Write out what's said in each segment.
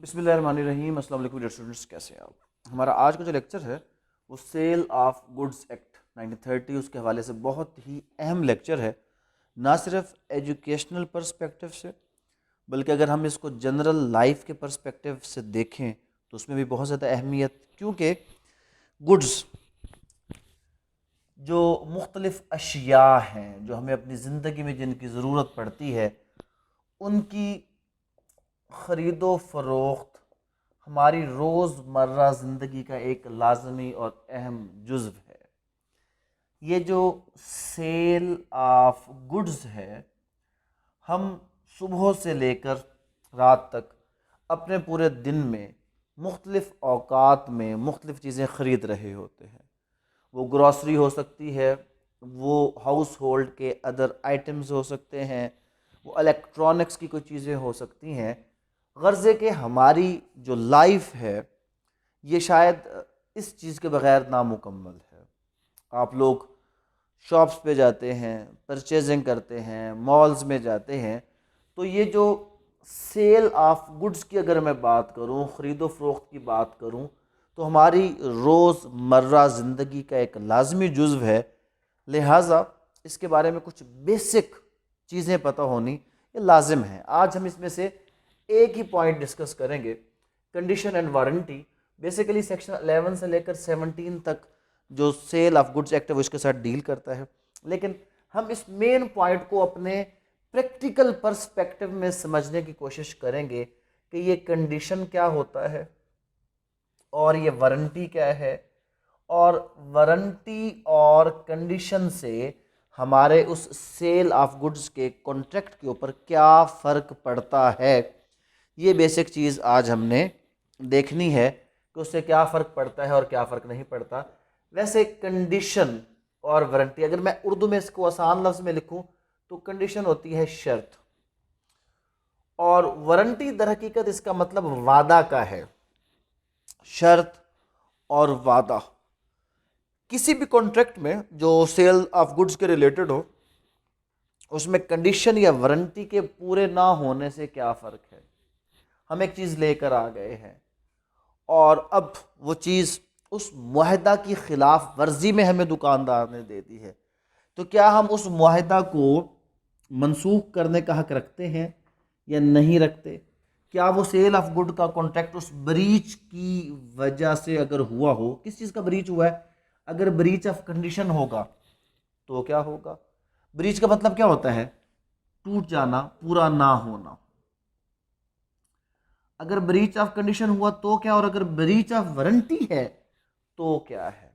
बिस्मिल्लाहिर्रहमानिर्रहीम। अस्सलाम वालेकुम डियर स्टूडेंट्स, कैसे हैं आप। हमारा आज का जो लेक्चर है वो सेल ऑफ गुड्स एक्ट 1930 उसके हवाले से बहुत ही अहम लेक्चर है। ना सिर्फ एजुकेशनल पर्सपेक्टिव से बल्कि अगर हम इसको जनरल लाइफ के पर्सपेक्टिव से देखें तो उसमें भी बहुत ज़्यादा अहमियत, क्योंकि गुड्स जो मुख्तलिफ़ अशिया हैं जो हमें अपनी ज़िंदगी में जिनकी ज़रूरत पड़ती है उनकी ख़रीदो फरोख्त हमारी रोज़मर्रा ज़िंदगी का एक लाजमी और अहम जुज़्व है। ये जो सेल ऑफ गुड्स है, हम सुबह से लेकर रात तक अपने पूरे दिन में मुख्तलिफ़ औकात में मुख्तलिफ़ चीज़ें ख़रीद रहे होते हैं। वो ग्रॉसरी हो सकती है, वो हाउस होल्ड के अदर आइटम्स हो सकते हैं, वो इलेक्ट्रॉनिक्स की कोई चीज़ें हो सकती हैं। गर्ज़े के हमारी जो लाइफ है ये शायद इस चीज़ के बग़ैर नामुकम्मल है। आप लोग शॉप्स पे जाते हैं, परचेजिंग करते हैं, मॉल्स में जाते हैं, तो ये जो सेल ऑफ गुड्स की अगर मैं बात करूं, ख़रीदो फरोख्त की बात करूं, तो हमारी रोज़मर्रा ज़िंदगी का एक लाजमी जुज़्व है। लिहाजा इसके बारे में कुछ बेसिक चीज़ें पता होनी ये लाजिम है। आज हम इसमें से एक ही पॉइंट डिस्कस करेंगे, condition and warranty. Basically section 11 से लेकर 17 तक जो सेल ऑफ गुड्स एक्ट है वो इसके साथ डील करता है, लेकिन हम इस मेन पॉइंट को अपने प्रैक्टिकल पर्सपेक्टिव में समझने की कोशिश करेंगे कि ये कंडीशन क्या होता है और ये वारंटी क्या है, और वारंटी और कंडीशन से हमारे उस सेल ऑफ गुड्स के कॉन्ट्रैक्ट के ऊपर क्या फ़र्क पड़ता है। ये बेसिक चीज़ आज हमने देखनी है कि उससे क्या फ़र्क पड़ता है और क्या फ़र्क नहीं पड़ता। वैसे कंडीशन और वारंटी, अगर मैं उर्दू में इसको आसान लफ्ज़ में लिखूं तो कंडीशन होती है शर्त, और वारंटी दर हकीकत इसका मतलब वादा का है। शर्त और वादा किसी भी कॉन्ट्रैक्ट में जो सेल ऑफ गुड्स के रिलेटेड हो, उसमें कंडीशन या वारंटी के पूरे ना होने से क्या फ़र्क है। हम एक चीज़ लेकर आ गए हैं और अब वो चीज़ उस मुआहदा की ख़िलाफ़ वर्जी में हमें दुकानदार ने दे दी है, तो क्या हम उस मुआहदा को मनसूख करने का हक़ रखते हैं या नहीं रखते। क्या वो सेल ऑफ गुड का कॉन्ट्रैक्ट उस ब्रीच की वजह से अगर हुआ हो, किस चीज़ का ब्रीच हुआ है, अगर ब्रीच ऑफ कंडीशन होगा तो क्या होगा। ब्रीच का मतलब क्या होता है, टूट जाना, पूरा ना होना। अगर ब्रीच ऑफ कंडीशन हुआ तो क्या, और अगर ब्रीच ऑफ वारंटी है तो क्या है।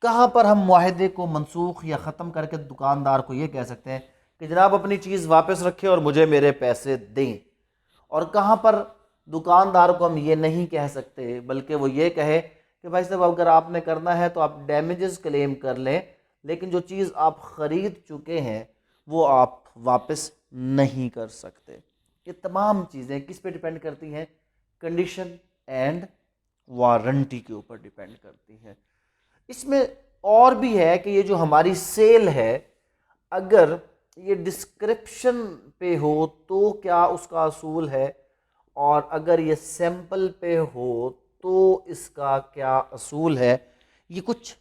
कहाँ पर हम मुआहदे को मनसूख या ख़त्म करके दुकानदार को ये कह सकते हैं कि जनाब अपनी चीज़ वापस रखें और मुझे मेरे पैसे दें, और कहाँ पर दुकानदार को हम ये नहीं कह सकते बल्कि वो ये कहे कि भाई साहब अगर आपने करना है तो आप डैमेजेस क्लेम कर लें, लेकिन जो चीज़ आप ख़रीद चुके हैं वो आप वापस नहीं कर सकते। ये तमाम चीज़ें किस पे डिपेंड करती हैं, कंडीशन एंड वारंटी के ऊपर डिपेंड करती हैं। इसमें और भी है कि ये जो हमारी सेल है, अगर ये डिस्क्रिप्शन पे हो तो क्या उसका असूल है, और अगर ये सैंपल पे हो तो इसका क्या असूल है। ये कुछ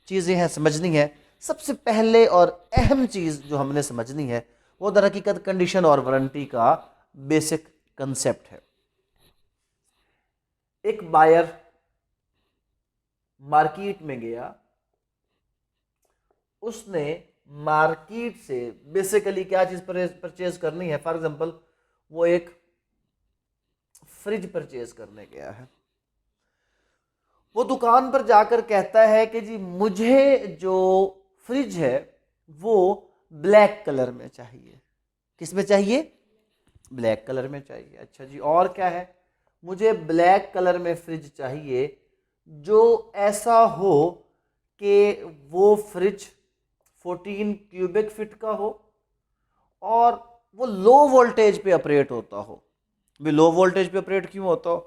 चीज़ें हैं समझनी है। सबसे पहले और अहम चीज़ जो हमने समझनी है वो दर हकीकत कंडीशन और वारंटी का बेसिक कंसेप्ट है। एक बायर मार्केट में गया, उसने मार्केट से बेसिकली क्या चीज़ परचेज करनी है। फॉर एग्जांपल वो एक फ्रिज परचेज करने गया है। वो दुकान पर जाकर कहता है कि जी मुझे जो फ्रिज है वो ब्लैक कलर में चाहिए। किस में चाहिए, ब्लैक कलर में चाहिए। अच्छा जी, और क्या है, मुझे ब्लैक कलर में फ्रिज चाहिए जो ऐसा हो कि वो फ्रिज 14 क्यूबिक फिट का हो और वो लो वोल्टेज पे ऑपरेट होता हो। भी लो वोल्टेज पे ऑपरेट क्यों होता हो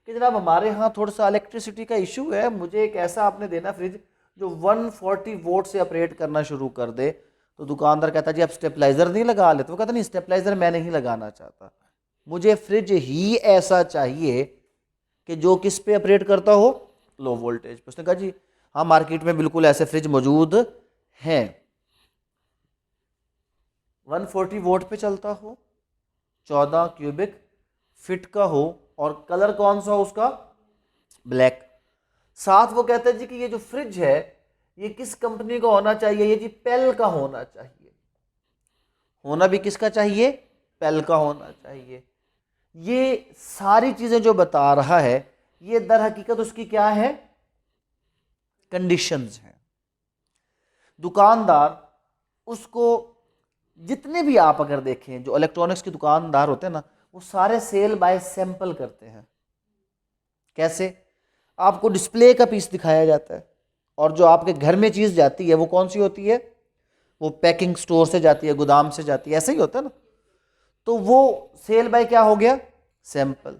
कि जनाब हमारे यहाँ थोड़ा सा इलेक्ट्रिसिटी का इशू है, मुझे एक ऐसा आपने देना फ्रिज जो 140 वोल्ट से ऑपरेट करना शुरू कर दे। तो दुकानदार कहता जी आप स्टेबलाइजर नहीं लगा लेते। वो कहता नहीं, स्टेबलाइजर मैं नहीं लगाना चाहता। मुझे फ्रिज ही ऐसा चाहिए कि जो किस पे ऑपरेट करता हो, लो वोल्टेज पे। उसने कहा जी हाँ, मार्केट में बिल्कुल ऐसे फ्रिज मौजूद हैं। 140 वोल्ट पे चलता हो, 14 क्यूबिक फिट का हो, और कलर कौन सा हो उसका, ब्लैक। साथ वो कहते हैं जी कि ये जो फ्रिज है ये किस कंपनी का होना चाहिए, ये जी पेल का होना चाहिए। होना भी किसका चाहिए, पेल का होना चाहिए। ये सारी चीजें जो बता रहा है ये दर हकीकत उसकी क्या है, कंडीशंस हैं। दुकानदार उसको, जितने भी आप अगर देखें जो इलेक्ट्रॉनिक्स के दुकानदार होते हैं ना, वो सारे सेल बाय सैंपल करते हैं। कैसे, आपको डिस्प्ले का पीस दिखाया जाता है, और जो आपके घर में चीज जाती है वो कौन सी होती है, वो पैकिंग स्टोर से जाती है, गोदाम से जाती है, ऐसा ही होता है ना। तो वो सेल बाय क्या हो गया, सैंपल।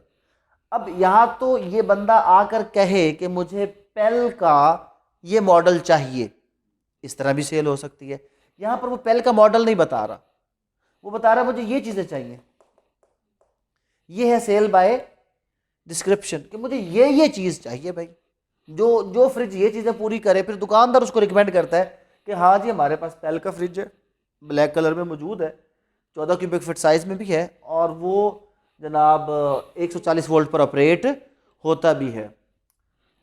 अब यहां तो ये बंदा आकर कहे कि मुझे पेल का ये मॉडल चाहिए, इस तरह भी सेल हो सकती है। यहां पर वो पेल का मॉडल नहीं बता रहा, वो बता रहा है मुझे ये चीजें चाहिए। ये है सेल बाय डिस्क्रिप्शन कि मुझे ये चीज चाहिए भाई। जो जो फ्रिज ये चीजें पूरी करे, फिर दुकानदार उसको रिकमेंड करता है कि हाँ जी हमारे पास पेल का फ्रिज है, ब्लैक कलर में मौजूद है, 14 क्यूबिक फीट साइज में भी है, और वो जनाब 140 वोल्ट पर ऑपरेट होता भी है।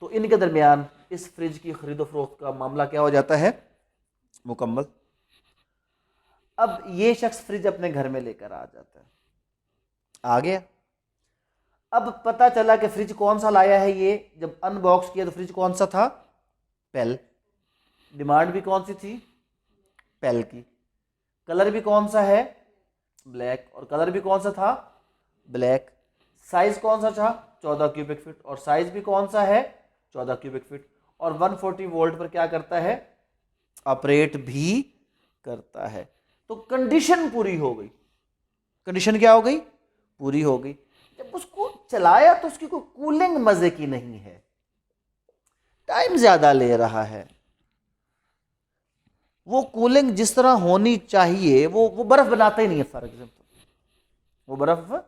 तो इनके दरमियान इस फ्रिज की खरीदो फरोख्त का मामला क्या हो जाता है, मुकम्मल। अब ये शख्स फ्रिज अपने घर में लेकर आ जाता है, आ गया। अब पता चला कि फ्रिज कौन सा लाया है, ये जब अनबॉक्स किया तो फ्रिज कौन सा था, पेल। डिमांड भी कौन सी थी, पेल की। कलर भी कौन सा है, ब्लैक, और कलर भी कौन सा था, ब्लैक। साइज कौन सा था, 14 क्यूबिक फीट, और साइज भी कौन सा है, 14 क्यूबिक फीट, और 140 वोल्ट पर क्या करता है, ऑपरेट भी करता है। तो कंडीशन पूरी हो गई। कंडीशन क्या हो गई, पूरी हो गई। जब उसको चलाया तो उसकी कोई कूलिंग मजे की नहीं है, टाइम ज्यादा ले रहा है। वो कूलिंग जिस तरह होनी चाहिए, वो बर्फ बनाता ही नहीं है, फॉर एग्जाम्पल वो बर्फ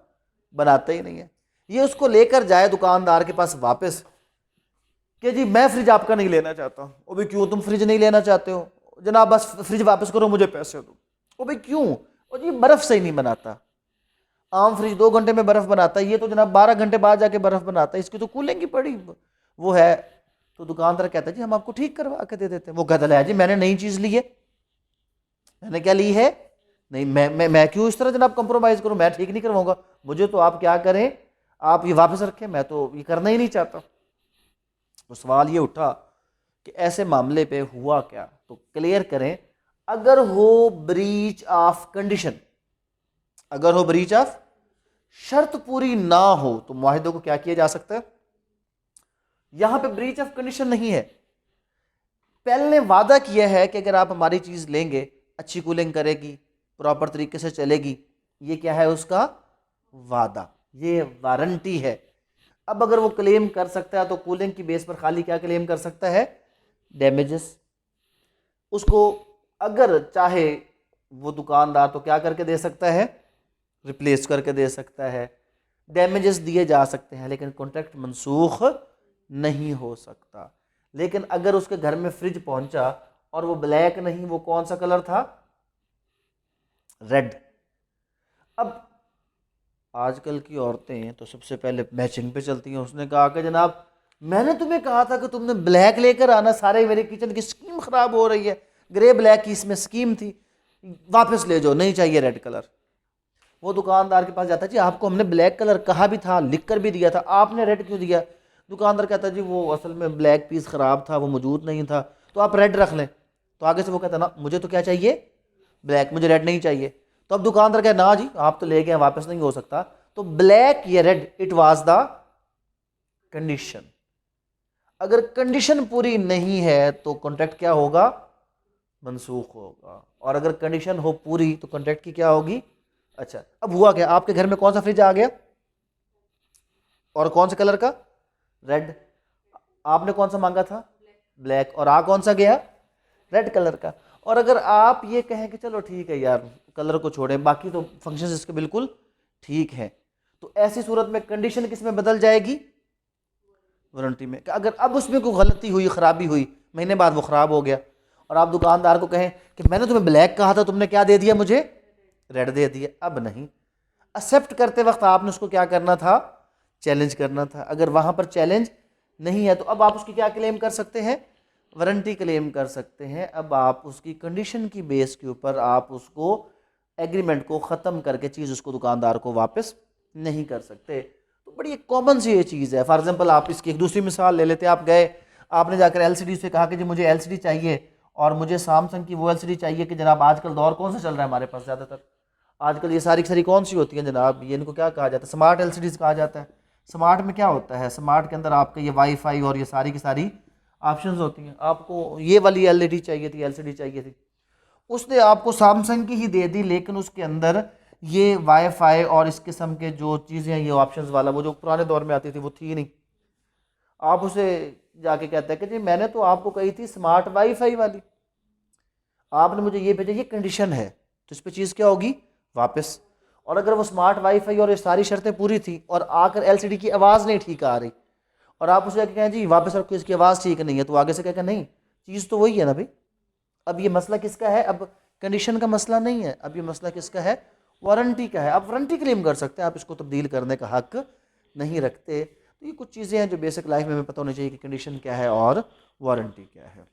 बनाता ही नहीं है। ये उसको लेकर जाए दुकानदार के पास वापस कि जी मैं फ्रिज आपका नहीं लेना चाहता। ओ भाई क्यों तुम फ्रिज नहीं लेना चाहते हो, जनाब बस फ्रिज वापस करो, मुझे पैसे दो। ओ भाई क्यों, और जी बर्फ सही नहीं बनाता। आम फ्रिज 2 घंटे में बर्फ बनाता है, ये तो जनाब 12 घंटे बाद जाके बर्फ बनाता है, इसकी तो कूलिंग की पड़ी वो है। तो दुकानदार कहता है जी हम आपको ठीक करवा के दे देते हैं। वो कहता है जी मैंने नई चीज ली है, मैंने क्या ली है, नहीं मैं क्यों इस तरह जनाब कंप्रोमाइज करूं, मैं ठीक नहीं करवाऊंगा। मुझे तो आप क्या करें, आप ये वापस रखें, मैं तो ये करना ही नहीं चाहता। तो सवाल ये उठा कि ऐसे मामले पे हुआ क्या, तो क्लियर करें। अगर हो ब्रीच ऑफ कंडीशन, अगर हो ब्रीच ऑफ, शर्त पूरी ना हो, तो मुआहिदे को क्या किया जा सकता है। यहां पे ब्रीच ऑफ कंडीशन नहीं है, पेल ने वादा किया है कि अगर आप हमारी चीज लेंगे, अच्छी कूलिंग करेगी, प्रॉपर तरीके से चलेगी। ये क्या है उसका वादा, ये वारंटी है। अब अगर वो क्लेम कर सकता है तो कूलिंग की बेस पर खाली क्या क्लेम कर सकता है, डैमेजेस। उसको अगर चाहे वो दुकानदार तो क्या करके दे सकता है, रिप्लेस करके दे सकता है, डैमेजेस दिए जा सकते हैं, लेकिन कॉन्ट्रैक्ट मनसूख नहीं हो सकता। लेकिन अगर उसके घर में फ्रिज पहुंचा और वो ब्लैक नहीं, वो कौन सा कलर था, रेड। अब आजकल की औरतें तो सबसे पहले मैचिंग पे चलती हैं। उसने कहा कि जनाब मैंने तुम्हें कहा था कि तुमने ब्लैक लेकर आना, सारे मेरे किचन की स्कीम खराब हो रही है, ग्रे ब्लैक की इसमें स्कीम थी, वापस ले जाओ, नहीं चाहिए रेड कलर। वो दुकानदार के पास जाता है जी आपको हमने ब्लैक कलर कहा भी था, लिख कर भी दिया था, आपने रेड क्यों दिया। दुकानदार कहता है जी वो असल में ब्लैक पीस ख़राब था, वो मौजूद नहीं था, तो आप रेड रख लें। तो आगे से वो कहता है ना मुझे तो क्या चाहिए, ब्लैक, मुझे रेड नहीं चाहिए। तो अब दुकानदार कहे ना जी आप तो ले गए, वापस नहीं हो सकता। तो ब्लैक या red, it was the condition. अगर कंडीशन पूरी नहीं है तो कॉन्ट्रैक्ट क्या होगा, मनसूख होगा। और अगर कंडीशन हो पूरी तो कॉन्ट्रैक्ट की क्या होगी। अच्छा अब हुआ क्या, आपके घर में कौन सा फ्रिज आ गया और कौन से कलर का, रेड। आपने कौन सा मांगा था, ब्लैक, और आ कौन सा गया, रेड कलर का। और अगर आप ये कहें कि चलो ठीक है यार कलर को छोड़ें, बाकी तो फंक्शंस इसके बिल्कुल ठीक हैं, तो ऐसी सूरत में कंडीशन किस में बदल जाएगी? वारंटी में। अगर अब उसमें कोई गलती हुई, ख़राबी हुई, महीने बाद वो ख़राब हो गया और आप दुकानदार को कहें कि मैंने तुम्हें ब्लैक कहा था, तुमने क्या दे दिया मुझे? रेड दे दिया। अब नहीं, एक्सेप्ट करते वक्त आपने उसको क्या करना था? चैलेंज करना था। अगर वहाँ पर चैलेंज नहीं है तो अब आप उसकी क्या क्लेम कर सकते हैं? वारंटी क्लेम कर सकते हैं। अब आप उसकी कंडीशन की बेस के ऊपर आप उसको एग्रीमेंट को ख़त्म करके चीज़ उसको दुकानदार को वापस नहीं कर सकते। तो बड़ी एक कॉमन सी ये चीज़ है। फॉर एग्जांपल आप इसकी एक दूसरी मिसाल ले लेते हैं। आप गए, आपने जाकर एलसीडी से कहा कि जी मुझे एलसीडी चाहिए और मुझे सैमसंग की वो एलसीडी चाहिए कि जनाब आजकल दौर कौन सा चल रहा है हमारे पास ज़्यादातर? आजकल ये सारी की सारी कौन सी होती हैं जनाब? ये इनको क्या कहा जाता है? स्मार्ट एलसीडीज़ कहा जाता है। स्मार्ट में क्या होता है? स्मार्ट के अंदर आपका ये वाईफाई और ये सारी की सारी ऑप्शंस होती हैं। आपको ये वाली एलईडी चाहिए थी, एलसीडी चाहिए थी, उसने आपको सैमसंग की ही दे दी, लेकिन उसके अंदर ये वाईफाई और इस किस्म के जो चीज़ें हैं, ये ऑप्शंस वाला वो जो पुराने दौर में आती थी वो थी नहीं। आप उसे जाके कहते हैं कि जी मैंने तो आपको कही थी स्मार्ट वाईफाई वाली, आपने मुझे ये भेजा, ये कंडीशन है, तो इस पर चीज़ क्या होगी? वापस। और अगर वो स्मार्ट वाईफाई और ये सारी शर्तें पूरी थी और आकर एलसीडी की आवाज़ नहीं ठीक आ रही और आप उसे कहें जी वापस रखो, इसकी आवाज़ ठीक नहीं है, तो आगे से कहेगा नहीं, चीज़ तो वही है ना भाई। अब ये मसला किसका है? अब कंडीशन का मसला नहीं है, अब ये मसला किसका है? वारंटी का है। आप वारंटी क्लेम कर सकते हैं, आप इसको तब्दील करने का हक नहीं रखते। तो ये कुछ चीज़ें हैं जो बेसिक लाइफ में हमें पता होनी चाहिए कि कंडीशन क्या है और वारंटी क्या है।